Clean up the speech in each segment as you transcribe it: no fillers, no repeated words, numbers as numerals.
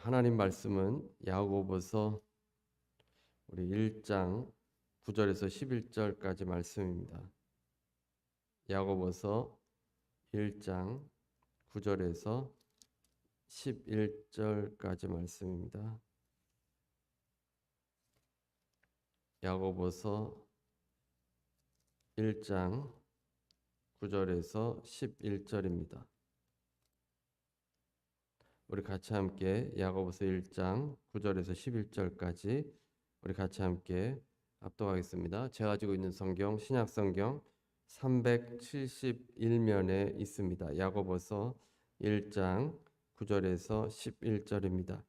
하나님 말씀은 야고보서 우리 1장 9절에서 11절까지 말씀입니다. 야고보서 1장 9절에서 11절까지 말씀입니다. 야고보서 1장 9절에서 11절입니다. 우리 같이 함께 야고보서 1장 9절에서 11절까지 우리 같이 함께 합독하겠습니다. 제가 가지고 있는 성경 신약 성경 371면에 있습니다. 야고보서 1장 9절에서 11절입니다.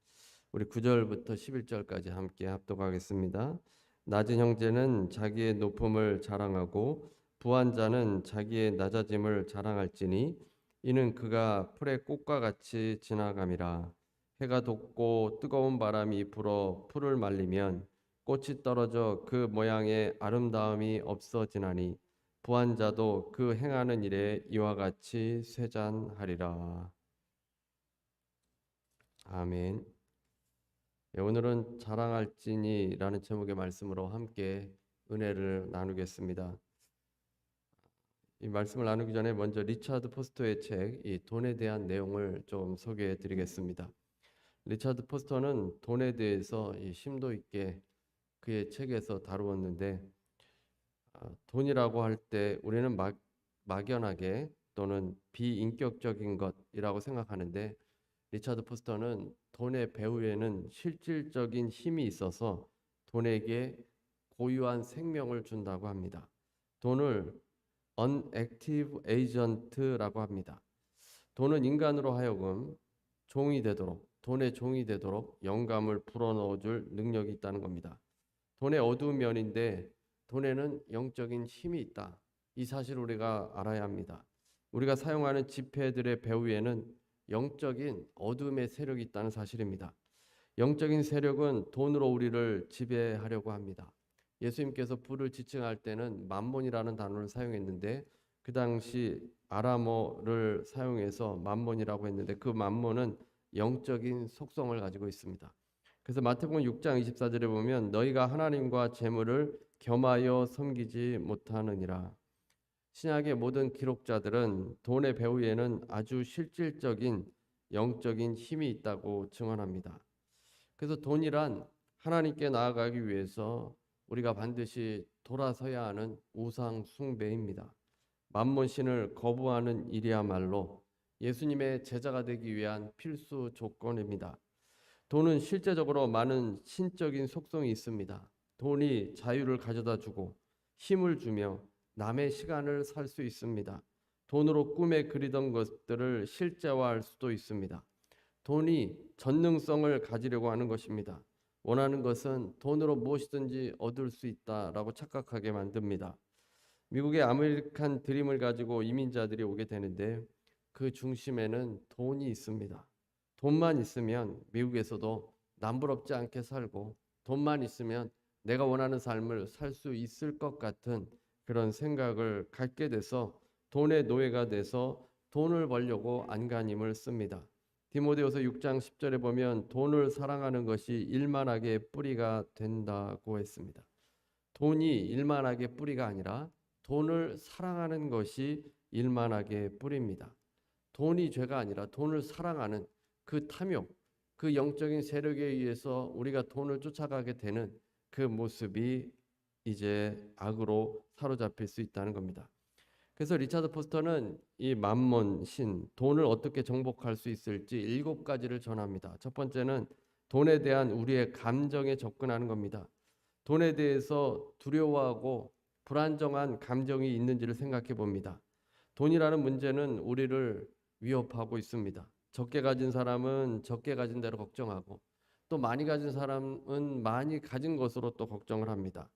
우리 9절부터 11절까지 함께 합독하겠습니다. 낮은 형제는 자기의 높음을 자랑하고 부한 자는 자기의 낮아짐을 자랑할지니 이는 그가 풀의 꽃과 같이 지나감이라. 해가 돋고 뜨거운 바람이 불어 풀을 말리면 꽃이 떨어져 그 모양의 아름다움이 없어지나니 부한 자도 그 행하는 일에 이와 같이 쇠잔하리라. 아멘. 오늘은 자랑할지니라는 제목의 말씀으로 함께 은혜를 나누겠습니다. 이 말씀을 나누기 전에 먼저 리차드 포스터의 책, 이 돈에 대한 내용을 좀 소개해 드리겠습니다. 리차드 포스터는 돈에 대해서 심도 있게 그의 책에서 다루었는데, 돈이라고 할 때 우리는 막연하게 또는 비인격적인 것이라고 생각하는데, 리차드 포스터는 돈의 배후에는 실질적인 힘이 있어서 돈에게 고유한 생명을 준다고 합니다. 돈을 unactive agent라고 합니다. 돈은 인간으로 하여금 종이 되도록, 돈의 종이 되도록 영감을 불어넣어줄 능력이 있다는 겁니다. 돈의 어두운 면인데 돈에는 영적인 힘이 있다. 이 사실을 우리가 알아야 합니다. 우리가 사용하는 지폐들의 배후에는 영적인 어둠의 세력이 있다는 사실입니다. 영적인 세력은 돈으로 우리를 지배하려고 합니다. 예수님께서 부를 지칭할 때는 만몬이라는 단어를 사용했는데 그 당시 아람어를 사용해서 만몬이라고 했는데 그 만몬은 영적인 속성을 가지고 있습니다. 그래서 마태복음 6장 24절에 보면 너희가 하나님과 재물을 겸하여 섬기지 못하느니라. 신약의 모든 기록자들은 돈의 배후에는 아주 실질적인 영적인 힘이 있다고 증언합니다. 그래서 돈이란 하나님께 나아가기 위해서 우리가 반드시 돌아서야 하는 우상 숭배입니다. 만몬신을 거부하는 일이야말로 예수님의 제자가 되기 위한 필수 조건입니다. 돈은 실제적으로 많은 신적인 속성이 있습니다. 돈이 자유를 가져다 주고 힘을 주며 남의 시간을 살 수 있습니다. 돈으로 꿈에 그리던 것들을 실제화할 수도 있습니다. 돈이 전능성을 가지려고 하는 것입니다. 원하는 것은 돈으로 무엇이든지 얻을 수 있다라고 착각하게 만듭니다. 미국의 아메리칸 드림을 가지고 이민자들이 오게 되는데 그 중심에는 돈이 있습니다. 돈만 있으면 미국에서도 남부럽지 않게 살고 돈만 있으면 내가 원하는 삶을 살 수 있을 것 같은 그런 생각을 갖게 돼서 돈의 노예가 돼서 돈을 벌려고 안간힘을 씁니다. 디모데후서 6장 10절에 보면 돈을 사랑하는 것이 일만하게 뿌리가 된다고 했습니다. 돈이 일만하게 뿌리가 아니라 돈을 사랑하는 것이 일만하게 뿌리입니다. 돈이 죄가 아니라 돈을 사랑하는 그 탐욕, 그 영적인 세력에 의해서 우리가 돈을 쫓아가게 되는 그 모습이 이제 악으로 사로잡힐 수 있다는 겁니다. 그래서 리차드 포스터는 이 만몬 신, 돈을 어떻게 정복할 수 있을지 7가지를 전합니다. 첫 번째는 돈에 대한 우리의 감정에 접근하는 겁니다. 돈에 대해서 두려워하고 불안정한 감정이 있는지를 생각해 봅니다. 돈이라는 문제는 우리를 위협하고 있습니다. 적게 가진 사람은 적게 가진 대로 걱정하고 또 많이 가진 사람은 많이 가진 것으로 또 걱정을 합니다.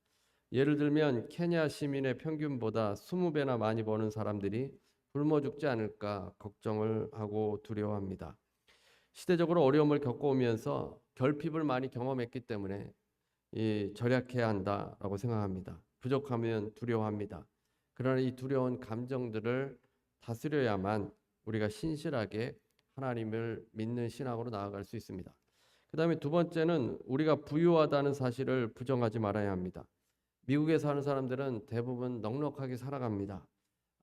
예를 들면 케냐 시민의 평균보다 20배나 많이 버는 사람들이 굶어 죽지 않을까 걱정을 하고 두려워합니다. 시대적으로 어려움을 겪어오면서 결핍을 많이 경험했기 때문에 절약해야 한다라고 생각합니다. 부족하면 두려워합니다. 그러나 이 두려운 감정들을 다스려야만 우리가 신실하게 하나님을 믿는 신앙으로 나아갈 수 있습니다. 그다음에 두 번째는 우리가 부유하다는 사실을 부정하지 말아야 합니다. 미국에 사는 사람들은 대부분 넉넉하게 살아갑니다.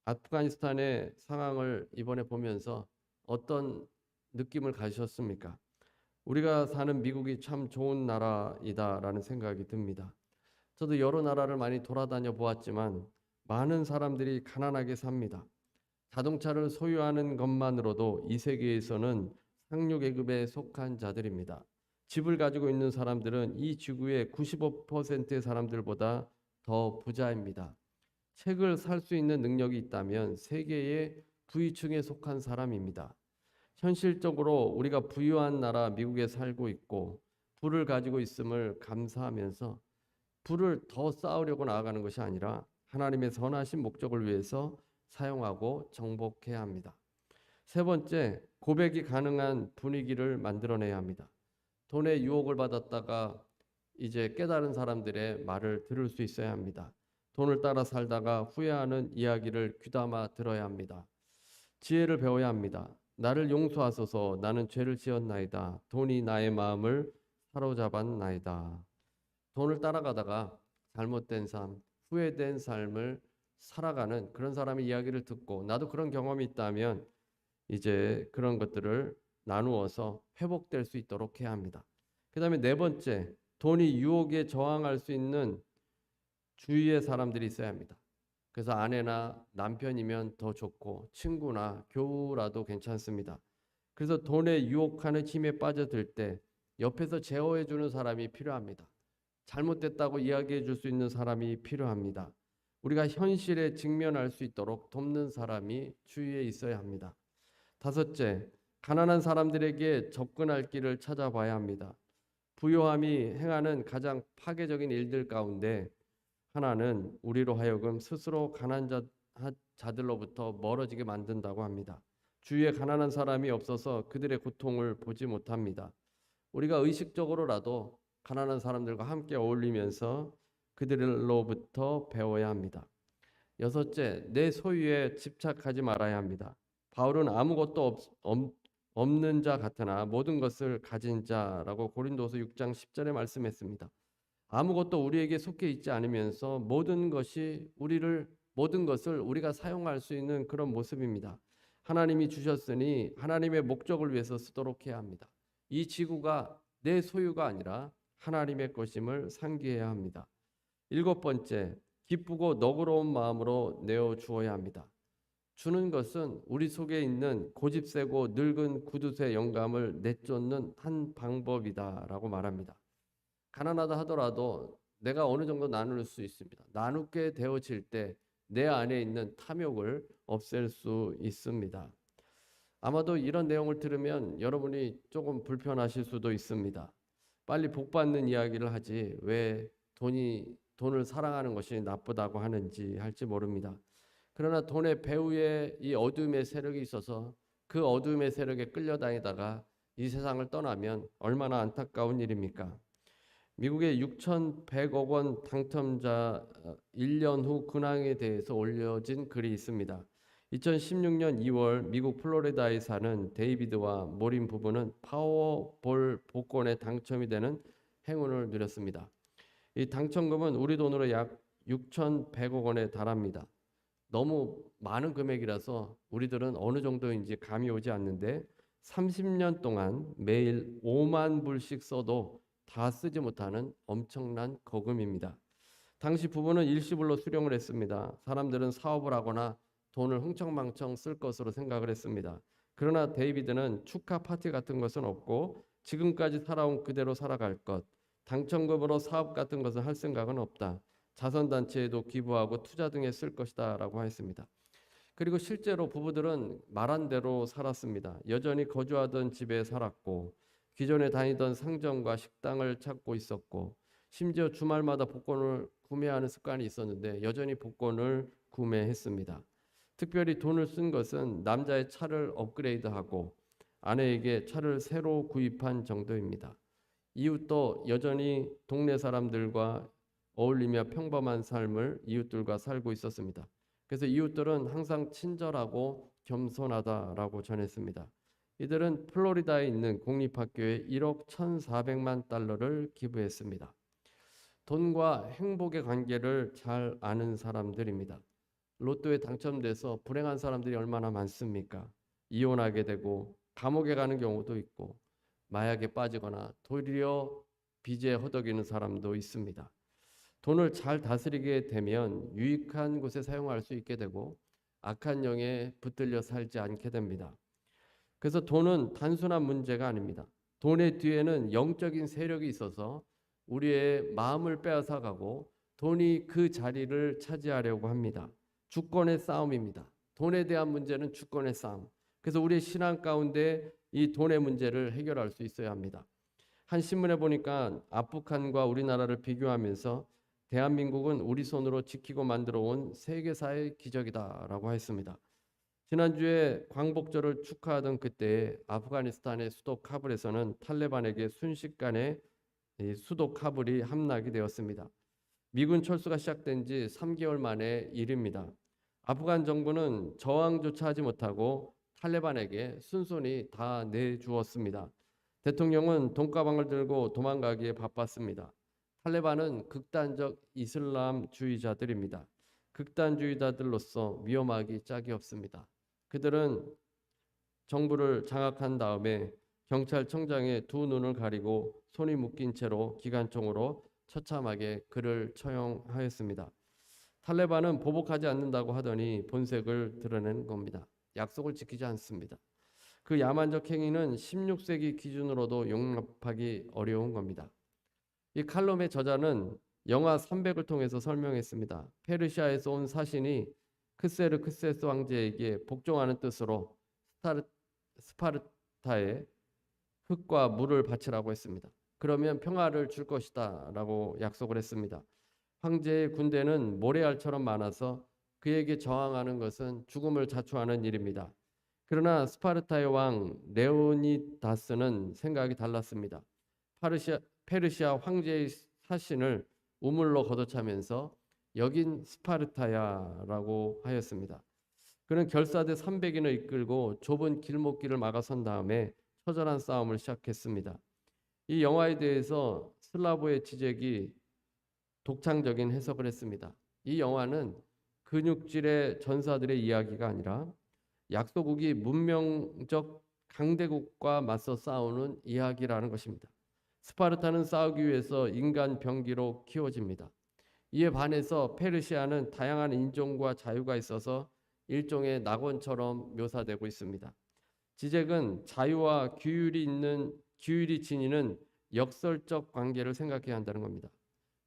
아프가니스탄의 상황을 이번에 보면서 어떤 느낌을 가지셨습니까? 우리가 사는 미국이 참 좋은 나라이다라는 생각이 듭니다. 저도 여러 나라를 많이 돌아다녀 보았지만 많은 사람들이 가난하게 삽니다. 자동차를 소유하는 것만으로도 이 세계에서는 상류계급에 속한 자들입니다. 집을 가지고 있는 사람들은 이 지구의 95%의 사람들보다 더 부자입니다. 책을 살 수 있는 능력이 있다면 세계의 부유층에 속한 사람입니다. 현실적으로 우리가 부유한 나라 미국에 살고 있고 부를 가지고 있음을 감사하면서 부를 더 쌓으려고 나아가는 것이 아니라 하나님의 선하신 목적을 위해서 사용하고 정복해야 합니다. 세 번째, 고백이 가능한 분위기를 만들어내야 합니다. 돈의 유혹을 받았다가 이제 깨달은 사람들의 말을 들을 수 있어야 합니다. 돈을 따라 살다가 후회하는 이야기를 귀담아 들어야 합니다. 지혜를 배워야 합니다. 나를 용서하소서, 나는 죄를 지었나이다. 돈이 나의 마음을 사로잡았나이다. 돈을 따라가다가 잘못된 삶, 후회된 삶을 살아가는 그런 사람의 이야기를 듣고 나도 그런 경험이 있다면 이제 그런 것들을 나누어서 회복될 수 있도록 해야 합니다. 그 다음에 네 번째, 돈이 유혹에 저항할 수 있는 주위의 사람들이 있어야 합니다. 그래서 아내나 남편이면 더 좋고 친구나 교우라도 괜찮습니다. 그래서 돈에 유혹하는 힘에 빠져들 때 옆에서 제어해 주는 사람이 필요합니다. 잘못됐다고 이야기해 줄 수 있는 사람이 필요합니다. 우리가 현실에 직면할 수 있도록 돕는 사람이 주위에 있어야 합니다. 다섯째, 가난한 사람들에게 접근할 길을 찾아봐야 합니다. 부요함이 행하는 가장 파괴적인 일들 가운데 하나는 우리로 하여금 스스로 가난한 자들로부터 멀어지게 만든다고 합니다. 주위에 가난한 사람이 없어서 그들의 고통을 보지 못합니다. 우리가 의식적으로라도 가난한 사람들과 함께 어울리면서 그들로부터 배워야 합니다. 여섯째, 내 소유에 집착하지 말아야 합니다. 바울은 아무것도 없는 자 같으나 모든 것을 가진 자라고 고린도서 6장 10절에 말씀했습니다. 아무것도 우리에게 속해 있지 않으면서 모든 것을 우리가 사용할 수 있는 그런 모습입니다. 하나님이 주셨으니 하나님의 목적을 위해서 쓰도록 해야 합니다. 이 지구가 내 소유가 아니라 하나님의 것임을 상기해야 합니다. 일곱 번째, 기쁘고 너그러운 마음으로 내어 주어야 합니다. 주는 것은 우리 속에 있는 고집세고 늙은 구두쇠 영감을 내쫓는 한 방법이다라고 말합니다. 가난하다 하더라도 내가 어느 정도 나눌 수 있습니다. 나누게 되어질 때 내 안에 있는 탐욕을 없앨 수 있습니다. 아마도 이런 내용을 들으면 여러분이 조금 불편하실 수도 있습니다. 빨리 복 받는 이야기를 하지 왜 돈을 사랑하는 것이 나쁘다고 하는지 할지 모릅니다. 그러나 돈의 배후에 이 어둠의 세력이 있어서 그 어둠의 세력에 끌려다니다가 이 세상을 떠나면 얼마나 안타까운 일입니까? 미국의 6,100억 원 당첨자 1년 후 근황에 대해서 올려진 글이 있습니다. 2016년 2월 미국 플로리다에 사는 데이비드와 모린 부부는 파워볼 복권에 당첨이 되는 행운을 누렸습니다. 이 당첨금은 우리 돈으로 약 6,100억 원에 달합니다. 너무 많은 금액이라서 우리들은 어느 정도인지 감이 오지 않는데 30년 동안 매일 5만 불씩 써도 다 쓰지 못하는 엄청난 거금입니다. 당시 부부는 일시불로 수령을 했습니다. 사람들은 사업을 하거나 돈을 흥청망청 쓸 것으로 생각을 했습니다. 그러나 데이비드는 축하 파티 같은 것은 없고 지금까지 살아온 그대로 살아갈 것, 당첨금으로 사업 같은 것을 할 생각은 없다. 자선단체에도 기부하고 투자 등에 쓸 것이다 라고 했습니다. 그리고 실제로 부부들은 말한 대로 살았습니다. 여전히 거주하던 집에 살았고 기존에 다니던 상점과 식당을 찾고 있었고 심지어 주말마다 복권을 구매하는 습관이 있었는데 여전히 복권을 구매했습니다. 특별히 돈을 쓴 것은 남자의 차를 업그레이드하고 아내에게 차를 새로 구입한 정도입니다. 이웃도 여전히 동네 사람들과 어울리며 평범한 삶을 이웃들과 살고 있었습니다. 그래서 이웃들은 항상 친절하고 겸손하다라고 전했습니다. 이들은 플로리다에 있는 공립학교에 1억 1,400만 달러를 기부했습니다. 돈과 행복의 관계를 잘 아는 사람들입니다. 로또에 당첨돼서 불행한 사람들이 얼마나 많습니까? 이혼하게 되고 감옥에 가는 경우도 있고 마약에 빠지거나 도리어 빚에 허덕이는 사람도 있습니다. 돈을 잘 다스리게 되면 유익한 곳에 사용할 수 있게 되고 악한 영에 붙들려 살지 않게 됩니다. 그래서 돈은 단순한 문제가 아닙니다. 돈의 뒤에는 영적인 세력이 있어서 우리의 마음을 빼앗아 가고 돈이 그 자리를 차지하려고 합니다. 주권의 싸움입니다. 돈에 대한 문제는 주권의 싸움. 그래서 우리의 신앙 가운데 이 돈의 문제를 해결할 수 있어야 합니다. 한 신문에 보니까 아프간과 우리나라를 비교하면서 대한민국은 우리 손으로 지키고 만들어 온 세계사의 기적이다라고 했습니다. 지난주에 광복절을 축하하던 그때 아프가니스탄의 수도 카불에서는 탈레반에게 순식간에 수도 카불이 함락이 되었습니다. 미군 철수가 시작된 지 3개월 만의 일입니다. 아프간 정부는 저항조차 하지 못하고 탈레반에게 순순히 다 내주었습니다. 대통령은 돈가방을 들고 도망가기에 바빴습니다. 탈레반은 극단적 이슬람주의자들입니다. 극단주의자들로서 위험하기 짝이 없습니다. 그들은 정부를 장악한 다음에 경찰청장의 두 눈을 가리고 손이 묶인 채로 기관총으로 처참하게 그를 처형하였습니다. 탈레반은 보복하지 않는다고 하더니 본색을 드러낸 겁니다. 약속을 지키지 않습니다. 그 야만적 행위는 16세기 기준으로도 용납하기 어려운 겁니다. 이 칼럼의 저자는 영화 300을 통해서 설명했습니다. 페르시아에서 온 사신이 크세르크세스 왕제에게 복종하는 뜻으로 스파르타에 흙과 물을 바치라고 했습니다. 그러면 평화를 줄 것이다 라고 약속을 했습니다. 황제의 군대는 모래알처럼 많아서 그에게 저항하는 것은 죽음을 자초하는 일입니다. 그러나 스파르타의 왕 레오니다스는 생각이 달랐습니다. 페르시아 황제의 사신을 우물로 걷어차면서 여긴 스파르타야라고 하였습니다. 그는 결사대 300인을 이끌고 좁은 길목길을 막아선 다음에 처절한 싸움을 시작했습니다. 이 영화에 대해서 슬라보의 지적이 독창적인 해석을 했습니다. 이 영화는 근육질의 전사들의 이야기가 아니라 약소국이 문명적 강대국과 맞서 싸우는 이야기라는 것입니다. 스파르타는 싸우기 위해서 인간 병기로 키워집니다. 이에 반해서 페르시아는 다양한 인종과 자유가 있어서 일종의 낙원처럼 묘사되고 있습니다. 지적은 자유와 규율이 지니는 역설적 관계를 생각해야 한다는 겁니다.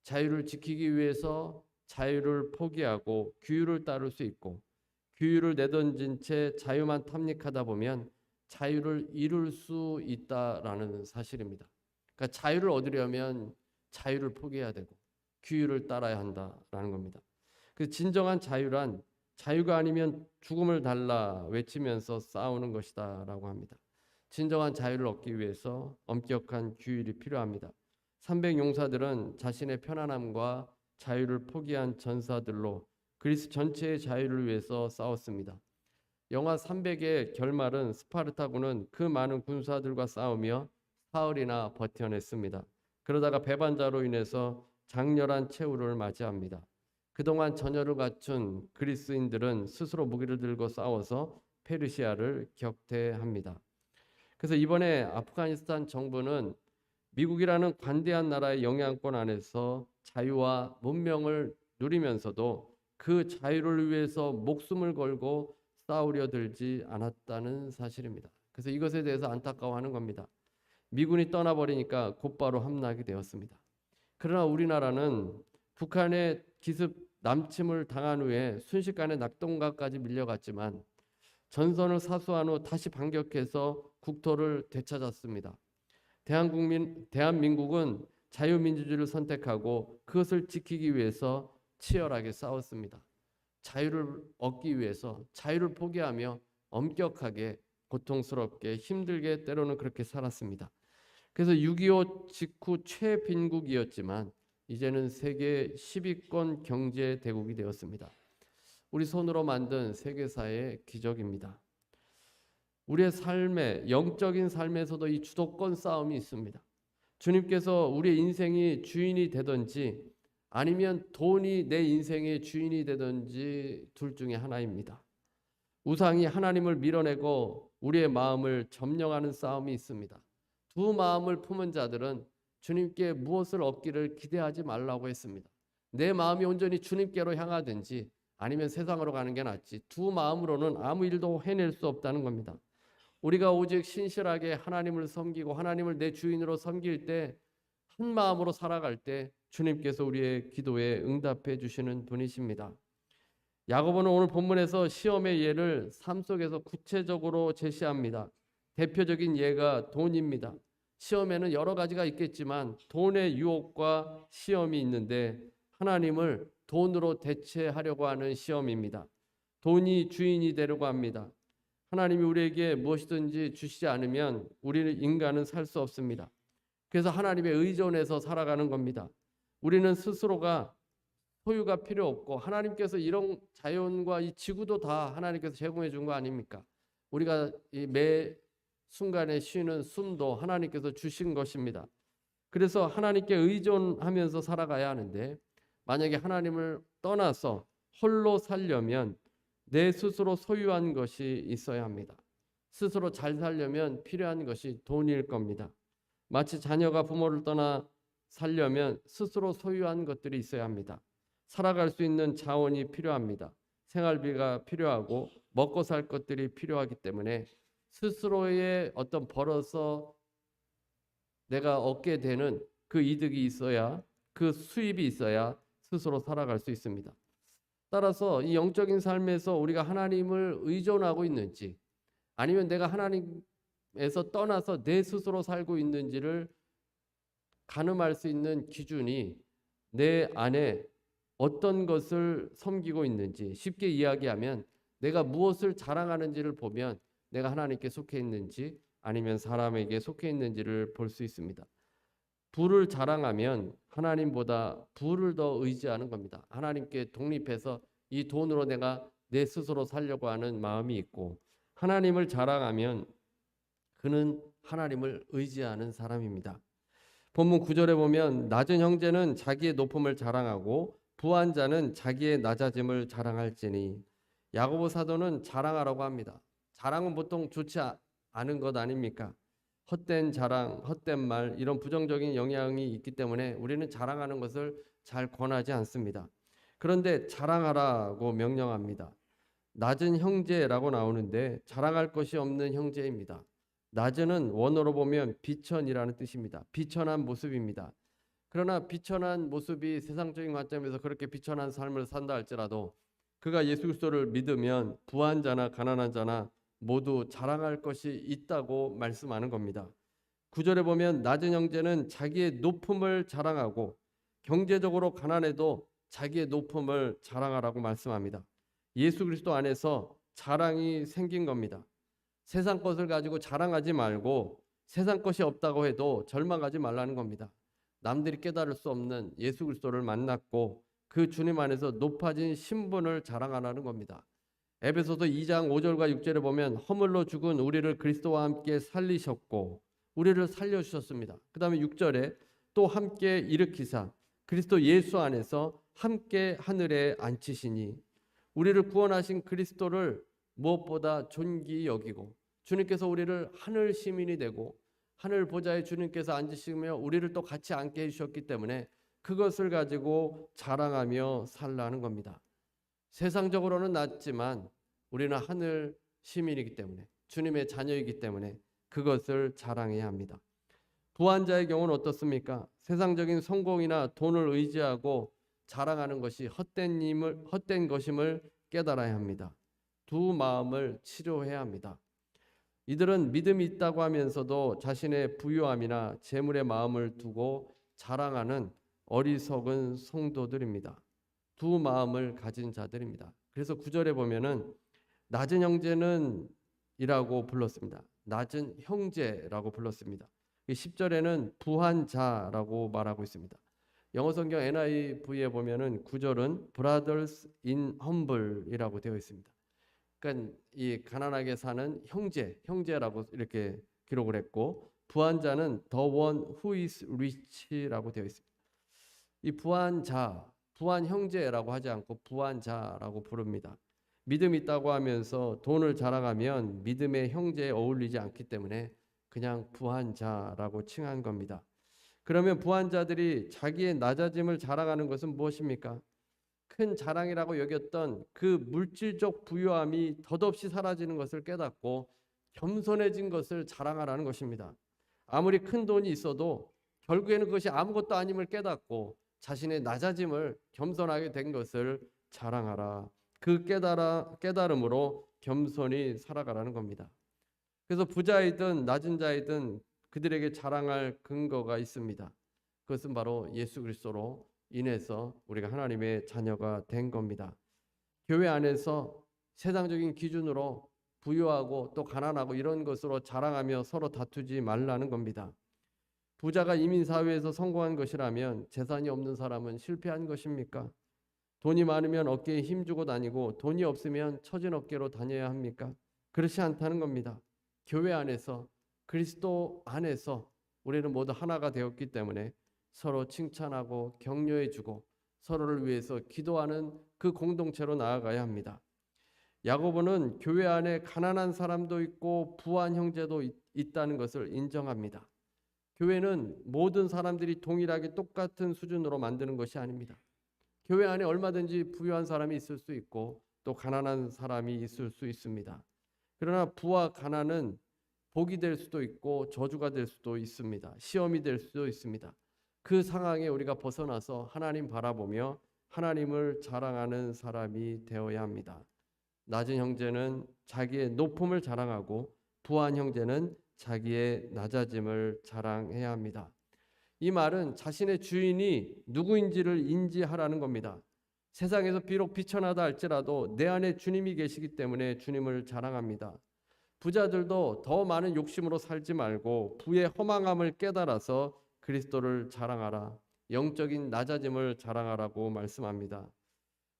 자유를 지키기 위해서 자유를 포기하고 규율을 따를 수 있고 규율을 내던진 채 자유만 탐닉하다 보면 자유를 이룰 수 있다라는 사실입니다. 그러니까 자유를 얻으려면 자유를 포기해야 되고 규율을 따라야 한다라는 겁니다. 그 진정한 자유란 자유가 아니면 죽음을 달라 외치면서 싸우는 것이다라고 합니다. 진정한 자유를 얻기 위해서 엄격한 규율이 필요합니다. 300용사들은 자신의 편안함과 자유를 포기한 전사들로 그리스 전체의 자유를 위해서 싸웠습니다. 영화 300의 결말은 스파르타군은 그 많은 군사들과 싸우며 사흘이나 버텨냈습니다. 그러다가 배반자로 인해서 장렬한 최후를 맞이합니다. 그동안 전열을 갖춘 그리스인들은 스스로 무기를 들고 싸워서 페르시아를 격퇴합니다. 그래서 이번에 아프가니스탄 정부는 미국이라는 관대한 나라의 영향권 안에서 자유와 문명을 누리면서도 그 자유를 위해서 목숨을 걸고 싸우려 들지 않았다는 사실입니다. 그래서 이것에 대해서 안타까워하는 겁니다. 미군이 떠나버리니까 곧바로 함락이 되었습니다. 그러나 우리나라는 북한의 기습 남침을 당한 후에 순식간에 낙동강까지 밀려갔지만 전선을 사수한 후 다시 반격해서 국토를 되찾았습니다. 대한민국은 자유민주주의를 선택하고 그것을 지키기 위해서 치열하게 싸웠습니다. 자유를 얻기 위해서 자유를 포기하며 엄격하게 고통스럽게 힘들게 때로는 그렇게 살았습니다. 그래서 6.25 직후 최빈국이었지만 이제는 세계 10위권 경제 대국이 되었습니다. 우리 손으로 만든 세계사의 기적입니다. 우리의 삶에, 영적인 삶에서도 이 주도권 싸움이 있습니다. 주님께서 우리의 인생이 주인이 되든지 아니면 돈이 내 인생의 주인이 되든지 둘 중에 하나입니다. 우상이 하나님을 밀어내고 우리의 마음을 점령하는 싸움이 있습니다. 두 마음을 품은 자들은 주님께 무엇을 얻기를 기대하지 말라고 했습니다. 내 마음이 온전히 주님께로 향하든지 아니면 세상으로 가는 게 낫지, 두 마음으로는 아무 일도 해낼 수 없다는 겁니다. 우리가 오직 신실하게 하나님을 섬기고 하나님을 내 주인으로 섬길 때, 한 마음으로 살아갈 때 주님께서 우리의 기도에 응답해 주시는 분이십니다. 야고보는 오늘 본문에서 시험의 예를 삶 속에서 구체적으로 제시합니다. 대표적인 예가 돈입니다. 시험에는 여러 가지가 있겠지만 돈의 유혹과 시험이 있는데 하나님을 돈으로 대체하려고 하는 시험입니다. 돈이 주인이 되려고 합니다. 하나님이 우리에게 무엇이든지 주시지 않으면 우리는 인간은 살 수 없습니다. 그래서 하나님에 의존해서 살아가는 겁니다. 우리는 스스로가 소유가 필요 없고 하나님께서 이런 자연과 이 지구도 다 하나님께서 제공해 준 거 아닙니까? 우리가 매 순간에 쉬는 숨도 하나님께서 주신 것입니다. 그래서 하나님께 의존하면서 살아가야 하는데, 만약에 하나님을 떠나서 홀로 살려면 내 스스로 소유한 것이 있어야 합니다. 스스로 잘 살려면 필요한 것이 돈일 겁니다. 마치 자녀가 부모를 떠나 살려면 스스로 소유한 것들이 있어야 합니다. 살아갈 수 있는 자원이 필요합니다. 생활비가 필요하고 먹고 살 것들이 필요하기 때문에 스스로의 어떤 벌어서 내가 얻게 되는 그 이득이 있어야, 그 수입이 있어야 스스로 살아갈 수 있습니다. 따라서 이 영적인 삶에서 우리가 하나님을 의존하고 있는지 아니면 내가 하나님에서 떠나서 내 스스로 살고 있는지를 가늠할 수 있는 기준이 내 안에 어떤 것을 섬기고 있는지, 쉽게 이야기하면 내가 무엇을 자랑하는지를 보면 내가 하나님께 속해 있는지 아니면 사람에게 속해 있는지를 볼 수 있습니다. 부를 자랑하면 하나님보다 부를 더 의지하는 겁니다. 하나님께 독립해서 이 돈으로 내가 내 스스로 살려고 하는 마음이 있고, 하나님을 자랑하면 그는 하나님을 의지하는 사람입니다. 본문 9절에 보면 낮은 형제는 자기의 높음을 자랑하고 부한 자는 자기의 낮아짐을 자랑할지니, 야고보 사도는 자랑하라고 합니다. 자랑은 보통 좋지 않은 것 아닙니까? 헛된 자랑, 헛된 말, 이런 부정적인 영향이 있기 때문에 우리는 자랑하는 것을 잘 권하지 않습니다. 그런데 자랑하라고 명령합니다. 낮은 형제라고 나오는데 자랑할 것이 없는 형제입니다. 낮은은 원어로 보면 비천이라는 뜻입니다. 비천한 모습입니다. 그러나 비천한 모습이 세상적인 관점에서 그렇게 비천한 삶을 산다 할지라도 그가 예수 그리스도를 믿으면 부한 자나 가난한 자나 모두 자랑할 것이 있다고 말씀하는 겁니다. 9절에 보면 낮은 형제는 자기의 높음을 자랑하고 경제적으로 가난해도 자기의 높음을 자랑하라고 말씀합니다. 예수 그리스도 안에서 자랑이 생긴 겁니다. 세상 것을 가지고 자랑하지 말고 세상 것이 없다고 해도 절망하지 말라는 겁니다. 남들이 깨달을 수 없는 예수 그리스도를 만났고 그 주님 안에서 높아진 신분을 자랑하라는 겁니다. 에베소서 2장 5절과 6절에 보면 허물로 죽은 우리를 그리스도와 함께 살리셨고 우리를 살려주셨습니다. 그 다음에 6절에 또 함께 일으키사 그리스도 예수 안에서 함께 하늘에 앉히시니, 우리를 구원하신 그리스도를 무엇보다 존귀히 여기고 주님께서 우리를 하늘 시민이 되고 하늘 보좌에 주님께서 앉으시며 우리를 또 같이 앉게 해주셨기 때문에 그것을 가지고 자랑하며 살라는 겁니다. 세상적으로는 낮지만 우리는 하늘 시민이기 때문에 주님의 자녀이기 때문에 그것을 자랑해야 합니다. 부한 자의 경우는 어떻습니까? 세상적인 성공이나 돈을 의지하고 자랑하는 것이 헛된 것임을 깨달아야 합니다. 두 마음을 치료해야 합니다. 이들은 믿음이 있다고 하면서도 자신의 부유함이나 재물의 마음을 두고 자랑하는 어리석은 성도들입니다. 두 마음을 가진 자들입니다. 그래서 9절에 보면은 낮은 형제는 이라고 불렀습니다. 낮은 형제라고 불렀습니다. 10절에는 부한 자라고 말하고 있습니다. 영어 성경 NIV에 보면은 9절은 brothers in humble이라고 되어 있습니다. 그러니까 이 가난하게 사는 형제라고 이렇게 기록을 했고, 부한 자는 the one who is rich라고 되어 있습니다. 이 부한 형제라고 하지 않고 부한 자라고 부릅니다. 믿음이 있다고 하면서 돈을 자랑하면 믿음의 형제에 어울리지 않기 때문에 그냥 부한 자라고 칭한 겁니다. 그러면 부한 자들이 자기의 낮아짐을 자랑하는 것은 무엇입니까? 큰 자랑이라고 여겼던 그 물질적 부유함이 덧없이 사라지는 것을 깨닫고 겸손해진 것을 자랑하라는 것입니다. 아무리 큰 돈이 있어도 결국에는 그것이 아무것도 아님을 깨닫고 자신의 낮아짐을 겸손하게 된 것을 자랑하라. 그 깨달음으로 겸손히 살아가라는 겁니다. 그래서 부자이든 낮은 자이든 그들에게 자랑할 근거가 있습니다. 그것은 바로 예수 그리스도로 인해서 우리가 하나님의 자녀가 된 겁니다. 교회 안에서 세상적인 기준으로 부유하고 또 가난하고 이런 것으로 자랑하며 서로 다투지 말라는 겁니다. 부자가 이민사회에서 성공한 것이라면 재산이 없는 사람은 실패한 것입니까? 돈이 많으면 어깨에 힘주고 다니고 돈이 없으면 처진 어깨로 다녀야 합니까? 그렇지 않다는 겁니다. 교회 안에서 그리스도 안에서 우리는 모두 하나가 되었기 때문에 서로 칭찬하고 격려해주고 서로를 위해서 기도하는 그 공동체로 나아가야 합니다. 야고보는 교회 안에 가난한 사람도 있고 부한 형제도 있다는 것을 인정합니다. 교회는 모든 사람들이 동일하게 똑같은 수준으로 만드는 것이 아닙니다. 교회 안에 얼마든지 부유한 사람이 있을 수 있고 또 가난한 사람이 있을 수 있습니다. 그러나 부와 가난은 복이 될 수도 있고 저주가 될 수도 있습니다. 시험이 될 수도 있습니다. 그 상황에 우리가 벗어나서 하나님 바라보며 하나님을 자랑하는 사람이 되어야 합니다. 낮은 형제는 자기의 높음을 자랑하고 부한 형제는 자기의 낮아짐을 자랑해야 합니다. 이 말은 자신의 주인이 누구인지를 인지하라는 겁니다. 세상에서 비록 비천하다 할지라도 내 안에 주님이 계시기 때문에 주님을 자랑합니다. 부자들도 더 많은 욕심으로 살지 말고 부의 허망함을 깨달아서 그리스도를 자랑하라. 영적인 낮아짐을 자랑하라고 말씀합니다.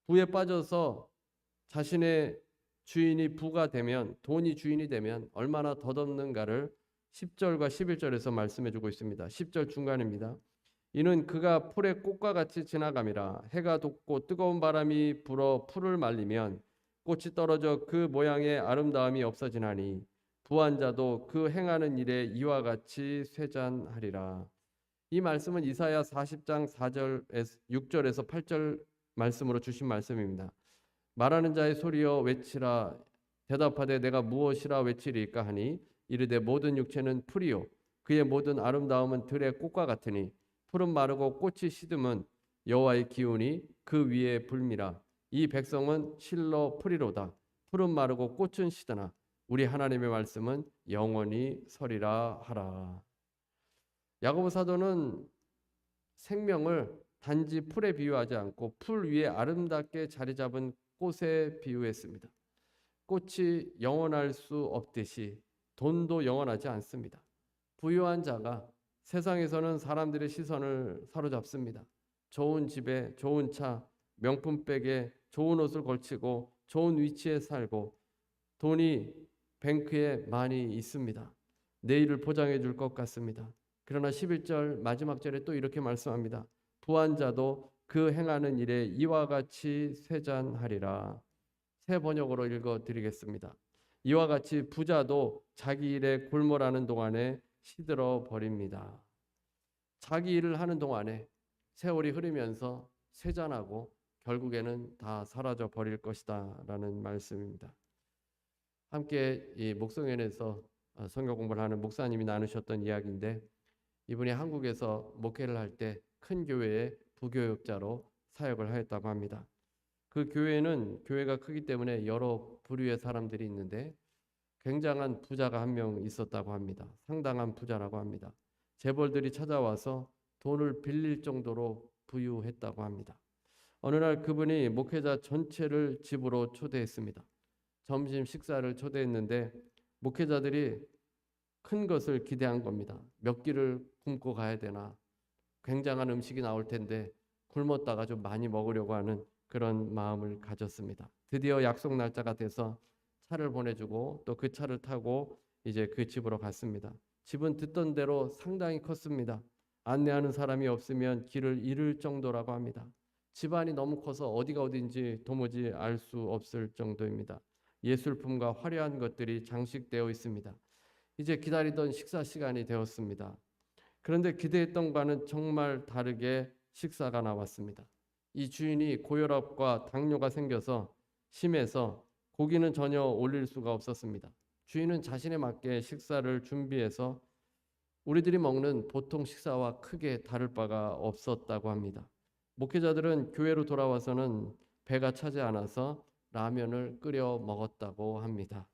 부에 빠져서 자신의 주인이 부가 되면, 돈이 주인이 되면 얼마나 덧없는가를 10절과 11절에서 말씀해 주고 있습니다. 10절 중간입니다. 이는 그가 풀의 꽃과 같이 지나감이라. 해가 돋고 뜨거운 바람이 불어 풀을 말리면 꽃이 떨어져 그 모양의 아름다움이 없어지나니 부한 자도 그 행하는 일에 이와 같이 쇠잔하리라. 이 말씀은 이사야 40장 6절에서 8절 말씀으로 주신 말씀입니다. 말하는 자의 소리여 외치라. 대답하되 내가 무엇이라 외치리까 하니 이르되 모든 육체는 풀이요 그의 모든 아름다움은 들의 꽃과 같으니 풀은 마르고 꽃이 시듬은 여호와의 기운이 그 위에 불미라. 이 백성은 실로 풀이로다. 풀은 마르고 꽃은 시드나 우리 하나님의 말씀은 영원히 서리라 하라. 야고보 사도는 생명을 단지 풀에 비유하지 않고 풀 위에 아름답게 자리 잡은 꽃에 비유했습니다. 꽃이 영원할 수 없듯이 돈도 영원하지 않습니다. 부유한 자가 세상에서는 사람들의 시선을 사로잡습니다. 좋은 집에 좋은 차, 명품백에 좋은 옷을 걸치고 좋은 위치에 살고 돈이 뱅크에 많이 있습니다. 내일을 보장해 줄 것 같습니다. 그러나 11절 마지막 절에 또 이렇게 말씀합니다. 부한 자도 그 행하는 일에 이와 같이 쇠잔하리라. 새 번역으로 읽어드리겠습니다. 이와 같이 부자도 자기 일에 골몰하는 동안에 시들어 버립니다. 자기 일을 하는 동안에 세월이 흐르면서 쇠잔하고 결국에는 다 사라져 버릴 것이다 라는 말씀입니다. 함께 이 목성연에서 성경 공부를 하는 목사님이 나누셨던 이야기인데, 이분이 한국에서 목회를 할 때 큰 교회의 부교육자로 사역을 하였다고 합니다. 그 교회는 교회가 크기 때문에 여러 부류의 사람들이 있는데 굉장한 부자가 한 명 있었다고 합니다. 상당한 부자라고 합니다. 재벌들이 찾아와서 돈을 빌릴 정도로 부유했다고 합니다. 어느 날 그분이 목회자 전체를 집으로 초대했습니다. 점심 식사를 초대했는데 목회자들이 큰 것을 기대한 겁니다. 몇 끼를 굶고 가야 되나, 굉장한 음식이 나올 텐데 굶었다가 좀 많이 먹으려고 하는 그런 마음을 가졌습니다. 드디어 약속 날짜가 돼서 차를 보내주고 또 그 차를 타고 이제 그 집으로 갔습니다. 집은 듣던 대로 상당히 컸습니다. 안내하는 사람이 없으면 길을 잃을 정도라고 합니다. 집안이 너무 커서 어디가 어딘지 도무지 알 수 없을 정도입니다. 예술품과 화려한 것들이 장식되어 있습니다. 이제 기다리던 식사 시간이 되었습니다. 그런데 기대했던 것과는 정말 다르게 식사가 나왔습니다. 이 주인이 고혈압과 당뇨가 생겨서 심해서 고기는 전혀 올릴 수가 없었습니다. 주인은 자신에 맞게 식사를 준비해서 우리들이 먹는 보통 식사와 크게 다를 바가 없었다고 합니다. 목회자들은 교회로 돌아와서는 배가 차지 않아서 라면을 끓여 먹었다고 합니다.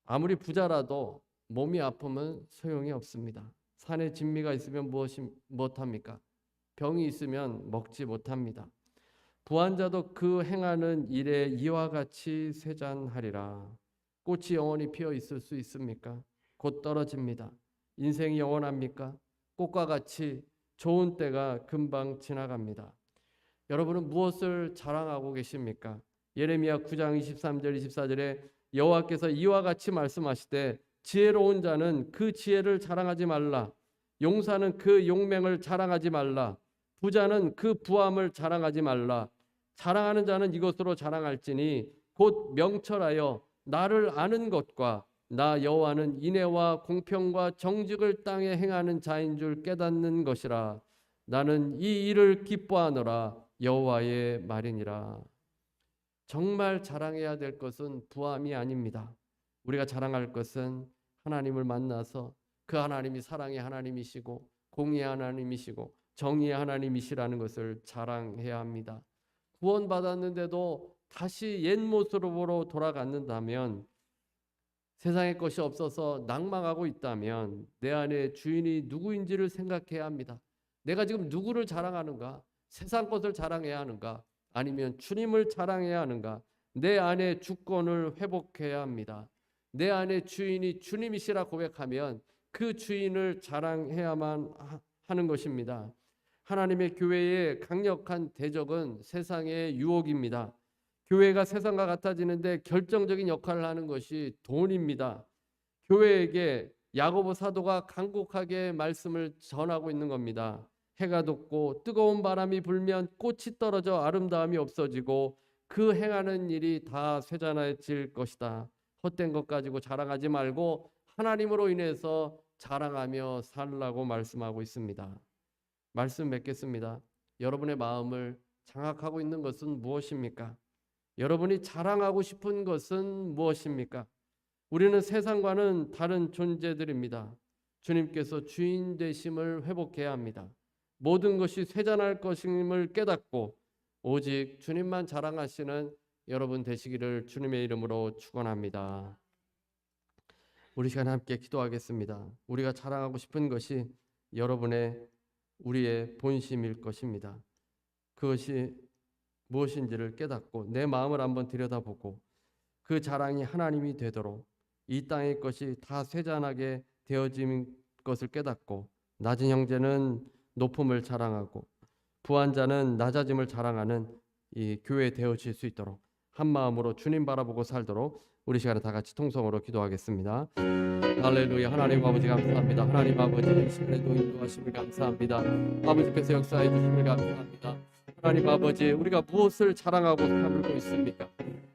아무리 부자라도 몸이 아프면 소용이 없습니다. 산에 진미가 있으면 무엇합니까? 병이 있으면 먹지 못합니다. 부한자도 그 행하는 일에 이와 같이 쇠잔하리라. 꽃이 영원히 피어 있을 수 있습니까? 곧 떨어집니다. 인생이 영원합니까? 꽃과 같이 좋은 때가 금방 지나갑니다. 여러분은 무엇을 자랑하고 계십니까? 예레미야 9장 23절 24절에 여호와께서 이와 같이 말씀하시되 지혜로운 자는 그 지혜를 자랑하지 말라. 용사는 그 용맹을 자랑하지 말라. 부자는 그 부함을 자랑하지 말라. 자랑하는 자는 이것으로 자랑할지니 곧 명철하여 나를 아는 것과 나 여호와는 인애와 공평과 정직을 땅에 행하는 자인 줄 깨닫는 것이라. 나는 이 일을 기뻐하노라. 여호와의 말이니라. 정말 자랑해야 될 것은 부함이 아닙니다. 우리가 자랑할 것은 하나님을 만나서 그 하나님이 사랑의 하나님이시고 공의의 하나님이시고 정의의 하나님이시라는 것을 자랑해야 합니다. 구원받았는데도 다시 옛 모습으로 돌아갔는다면, 세상의 것이 없어서 낭망하고 있다면 내 안에 주인이 누구인지를 생각해야 합니다. 내가 지금 누구를 자랑하는가? 세상 것을 자랑해야 하는가? 아니면 주님을 자랑해야 하는가? 내 안에 주권을 회복해야 합니다. 내 안에 주인이 주님이시라 고백하면 그 주인을 자랑해야만 하는 것입니다. 하나님의 교회의 강력한 대적은 세상의 유혹입니다. 교회가 세상과 같아지는데 결정적인 역할을 하는 것이 돈입니다. 교회에게 야고보 사도가 간곡하게 말씀을 전하고 있는 겁니다. 해가 돋고 뜨거운 바람이 불면 꽃이 떨어져 아름다움이 없어지고 그 행하는 일이 다 쇠잔해질 것이다. 헛된 것 가지고 자랑하지 말고 하나님으로 인해서 자랑하며 살라고 말씀하고 있습니다. 말씀 맺겠습니다. 여러분의 마음을 장악하고 있는 것은 무엇입니까? 여러분이 자랑하고 싶은 것은 무엇입니까? 우리는 세상과는 다른 존재들입니다. 주님께서 주인 되심을 회복해야 합니다. 모든 것이 쇠잔할 것임을 깨닫고 오직 주님만 자랑하시는 여러분 되시기를 주님의 이름으로 축원합니다. 우리 시간 함께 기도하겠습니다. 우리가 자랑하고 싶은 것이 우리의 본심일 것입니다. 그것이 무엇인지를 깨닫고 내 마음을 한번 들여다보고 그 자랑이 하나님이 되도록 이 땅의 것이 다 쇠잔하게 되어진 것을 깨닫고 낮은 형제는 높음을 자랑하고 부한 자는 낮아짐을 자랑하는 이 교회 되어질 수 있도록 한 마음으로 주님 바라보고 살도록 우리 시간에 다 같이 통성으로 기도하겠습니다. 할렐루야. 하나님 아버지 감사합니다. 하나님 아버지 시간에도 인도하심을 감사합니다. 아버지께서 역사해 주심을 감사합니다. 하나님 아버지, 우리가 무엇을 자랑하고 삼고 있습니까?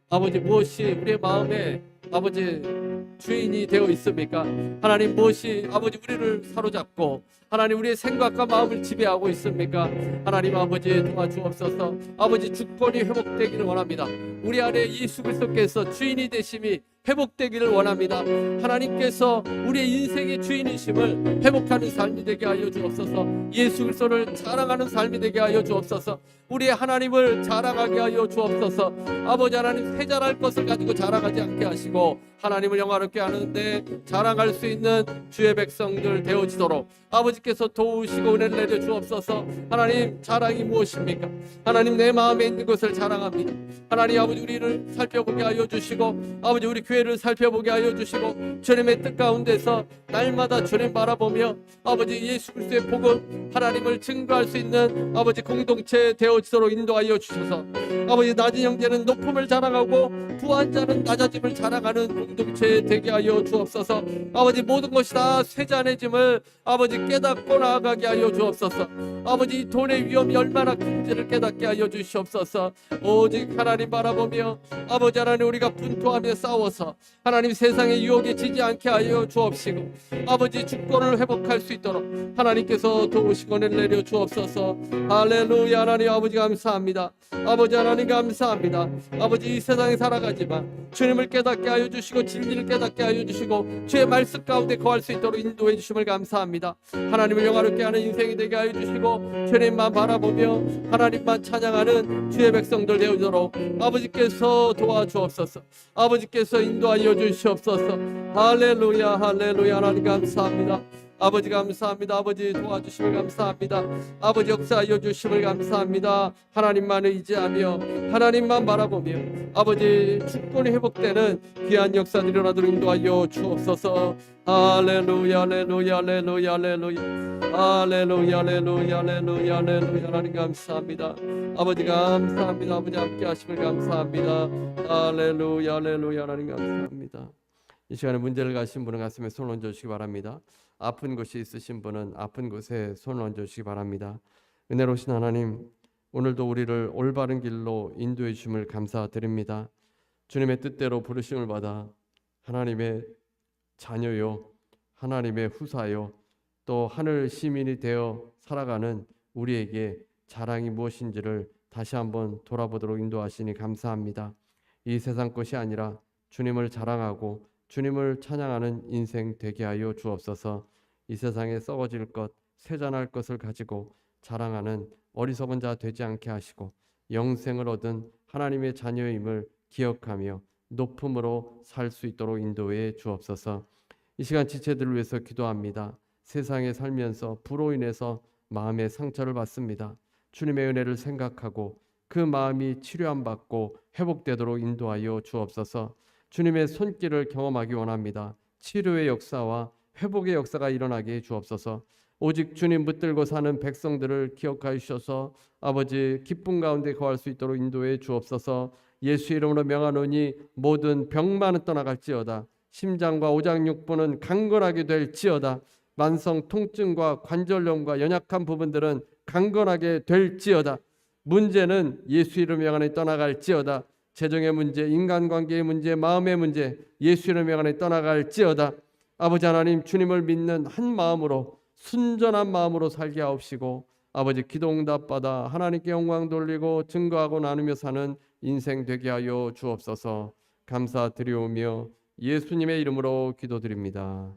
아버지, 무엇이 우리의 마음에 아버지 주인이 되어 있습니까? 하나님, 무엇이 아버지 우리를 사로잡고 하나님 우리의 생각과 마음을 지배하고 있습니까? 하나님 아버지 도와주옵소서. 아버지 주권이 회복되기를 원합니다. 우리 안에 예수 그리스도께서 주인이 되심이 회복되기를 원합니다. 하나님께서 우리의 인생의 주인이심을 회복하는 삶이 되게 하여 주옵소서. 예수 그리스도를 자랑하는 삶이 되게 하여 주옵소서. 우리의 하나님을 자랑하게 하여 주옵소서. 아버지 하나님, 쇠잔할 것을 가지고 자랑하지 않게 하시고 하나님을 영화롭게 하는데 자랑할 수 있는 주의 백성들 되어지도록 아버지께서 도우시고 은혜를 내려 주옵소서. 하나님, 자랑이 무엇입니까? 하나님, 내 마음에 있는 것을 자랑합니다. 하나님 아버지, 우리를 살펴보게 하여 주시고 아버지 우리 교회 교회를 살펴보게 하여 주시고 주님의 뜻 가운데서 날마다 주님 바라보며 아버지 예수 그리스도의 복음 하나님을 증거할 수 있는 아버지 공동체 되어지도록 인도하여 주셔서 아버지 낮은 형제는 높음을 자랑하고 부한 자는 낮아짐을 자랑하는 공동체 되게 하여 주옵소서. 아버지 모든 것이 다 쇠잔해짐을 아버지 깨닫고 나아가게 하여 주옵소서. 아버지 돈의 위험이 얼마나 큰지를 깨닫게 하여 주시옵소서. 오직 하나님 바라보며 아버지 하나님 우리가 분투하며 싸워서 하나님 세상의 유혹에 지지 않게 하여 주옵시고 아버지 주권을 회복할 수 있도록 하나님께서 도우시고 내려 주옵소서. 할렐루야. 하나님 아버지 감사합니다. 아버지 하나님 감사합니다. 아버지 이 세상에 살아가지만 주님을 깨닫게 하여 주시고 진리를 깨닫게 하여 주시고 주의 말씀 가운데 거할 수 있도록 인도해 주심을 감사합니다. 하나님을 영화롭게 하는 인생이 되게 하여 주시고 주님만 바라보며 하나님만 찬양하는 주의 백성들 되어도록 아버지께서 도와주옵소서. 아버지께서 인도하여 주시옵소서. 할렐루야. 할렐루야. 하나님 감사합니다. 아버지 감사합니다. 아버지 도와주심을 감사합니다. 아버지 역사하여 주심을 감사합니다. 하나님만 의지하며 하나님만 바라보며 아버지 주권이 회복되는 귀한 역사들이 일어나도록 인도하여 주옵소서. 할렐루야. 할렐루야. 할렐루야. 할렐루야. 할렐루야. 할렐루야. 할렐루야. 할렐루야. 하나님 감사합니다. 아버지 감사합니다. 아버지 함께 하심을 감사합니다. 할렐루야. 할렐루야. 하나님 감사합니다. 이 시간에 문제를 가신 분은 가슴에 손을 얹어 주시기 바랍니다. 아픈 곳이 있으신 분은 아픈 곳에 손을 얹어 주시기 바랍니다. 은혜로우신 하나님, 오늘도 우리를 올바른 길로 인도해 주심을 감사드립니다. 주님의 뜻대로 부르심을 받아 하나님의 자녀요, 하나님의 후사요, 또 하늘 시민이 되어 살아가는 우리에게 자랑이 무엇인지를 다시 한번 돌아보도록 인도하시니 감사합니다. 이 세상 것이 아니라 주님을 자랑하고 주님을 찬양하는 인생 되게 하여 주옵소서. 이 세상에 썩어질 것, 쇠잔할 것을 가지고 자랑하는 어리석은 자 되지 않게 하시고 영생을 얻은 하나님의 자녀임을 기억하며 높음으로 살 수 있도록 인도해 주옵소서. 이 시간 지체들을 위해서 기도합니다. 세상에 살면서 불로 인해서 마음의 상처를 받습니다. 주님의 은혜를 생각하고 그 마음이 치료함 받고 회복되도록 인도하여 주옵소서. 주님의 손길을 경험하기 원합니다. 치료의 역사와 회복의 역사가 일어나게 해 주옵소서. 오직 주님 붙들고 사는 백성들을 기억하여 주셔서 아버지 기쁨 가운데 거할 수 있도록 인도해 주옵소서. 예수 이름으로 명하노니 모든 병만은 떠나갈지어다. 심장과 오장육부는 강건하게 될지어다. 만성 통증과 관절염과 연약한 부분들은 강건하게 될지어다. 문제는 예수 이름으로 명하노니 떠나갈지어다. 재정의 문제, 인간관계의 문제, 마음의 문제 예수 이름으로 명하노니 떠나갈지어다. 아버지 하나님, 주님을 믿는 한 마음으로 순전한 마음으로 살게 하옵시고 아버지 기도 응답받아 하나님께 영광 돌리고 증거하고 나누며 사는 인생 되게 하여 주옵소서. 감사드리오며 예수님의 이름으로 기도드립니다.